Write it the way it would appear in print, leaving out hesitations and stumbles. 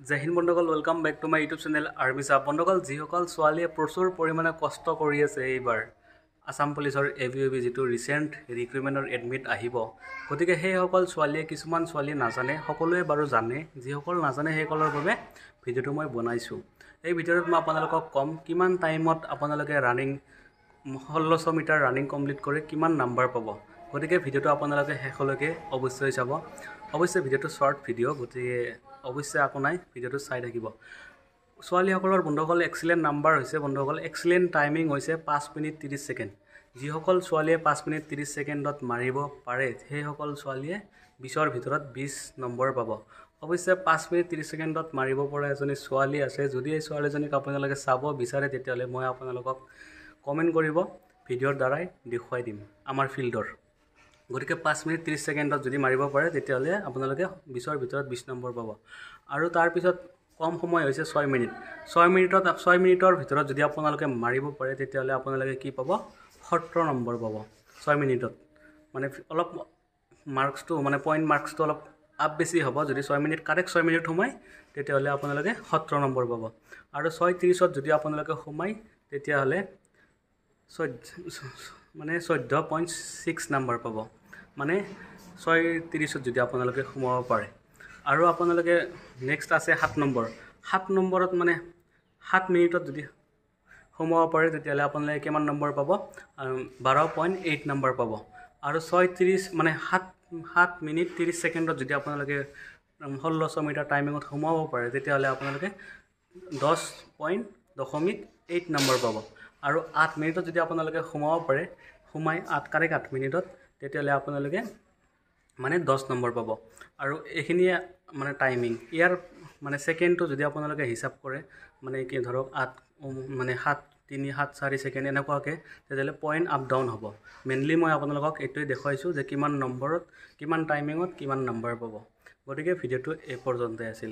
জয় হিন্দ বন্ধুসকল, welcome back to my YouTube channel army চাহ। বন্ধুসকল, যিসকল ছোৱালীয়ে প্ৰচুৰ পৰিমাণে কষ্ট কৰি আছে এইবাৰ আসাম পুলিচৰ AVOB যিটো ৰিচেণ্ট ৰিক্ৰুটমেণ্টৰ এডমিট আহিব, গতিকে সেইসকল ছোৱালীয়ে কিছুমান ছোৱালী নাজানে, সকলোৱে বাৰু জানে। যিসকল নাজানে সেইসকলৰ বাবে ভিডিঅ'টো মই বনাইছোঁ। এই ভিডিঅ'টোত মই আপোনালোকক ক'ম কিমান টাইমত আপোনালোকে ৰানিং 1600 মিটাৰ ৰানিং কমপ্লিট কৰি কিমান নাম্বাৰ পাব। গতিকে ভিডিঅ'টো আপোনালোকে শেষলৈকে অৱশ্যই চাব। অৱশ্যে ভিডিঅ'টো শ্বৰ্ট ভিডিঅ', গতিকে অৱশ্যে একো নাই, ভিডিঅ'টো চাই থাকিব। ছোৱালীসকলৰ বন্ধুসকল এক্সিলেণ্ট নাম্বাৰ হৈছে, বন্ধুসকল এক্সিলেণ্ট টাইমিং হৈছে 5 মিনিট 30 ছেকেণ্ড। যিসকল ছোৱালীয়ে 5 মিনিট 30 ছেকেণ্ডত মাৰিব পাৰে সেইসকল ছোৱালীয়ে 20ৰ ভিতৰত 20 নম্বৰ পাব। অৱশ্যে 5 মিনিট 30 ছেকেণ্ডত মাৰিব পৰা এজনী ছোৱালী আছে। যদি এই ছোৱালীজনীক আপোনালোকে চাব বিচাৰে তেতিয়াহ'লে মই আপোনালোকক কমেণ্ট কৰিব, ভিডিঅ'ৰ দ্বাৰাই দেখুৱাই দিম আমাৰ ফিল্ডৰ। গতিকে 5 মিনিট 30 ছেকেণ্ডত যদি মাৰিব পাৰে তেতিয়াহ'লে আপোনালোকে 20ৰ ভিতৰত 20 নম্বৰ পাব। আৰু তাৰপিছত কম সময় হৈছে 6 মিনিট। 6 মিনিটৰ ভিতৰত যদি আপোনালোকে মাৰিব পাৰে তেতিয়াহ'লে আপোনালোকে কি পাব? 17 নম্বৰ পাব 6 মিনিটত। মানে অলপ মাৰ্কছটো মানে পইণ্ট মাৰ্কছটো অলপ আপ বেছি হ'ব। যদি 6 মিনিট কাৰেক্ট 6 মিনিট সোমায় তেতিয়াহ'লে আপোনালোকে 17 নম্বৰ পাব। আৰু 6:30ত যদি আপোনালোকে সোমায় তেতিয়াহ'লে 14.6 নম্বৰ পাব। মানে 6:30ত যদি আপোনালোকে সোমাব পাৰে। আৰু আপোনালোকে নেক্সট আছে 7 নম্বৰ। 7 নম্বৰত মানে 7 মিনিটত যদি সোমাব পাৰে তেতিয়াহ'লে আপোনালোকে কিমান নম্বৰ পাব? 12.8 নম্বৰ পাব। আৰু 6:30 মানে 7 মিনিট 30 ছেকেণ্ডত যদি আপোনালোকে 1600 মিটাৰ টাইমিঙত সোমাব পাৰে তেতিয়াহ'লে আপোনালোকে 10.8 নম্বৰ পাব। আৰু 8 মিনিটত যদি আপোনালোকে সোমাব পাৰে, কাৰেক্ট 8 মিনিটত, তেতিয়াহ'লে আপোনালোকে মানে 10 নম্বৰ পাব। আৰু এইখিনিয়ে মানে টাইমিং। ইয়াৰ মানে ছেকেণ্ডটো যদি আপোনালোকে হিচাপ কৰে, মানে কি ধৰক 8 মানে 7 3 7 4 ছেকেণ্ড এনেকুৱাকৈ, তেতিয়াহ'লে পইণ্ট আপ ডাউন হ'ব। মেইনলি মই আপোনালোকক এইটোৱে দেখুৱাইছোঁ যে কিমান নম্বৰত, কিমান টাইমিঙত কিমান নম্বৰ পাব। গতিকে ভিডিঅ'টো এই পৰ্যন্তই আছিল।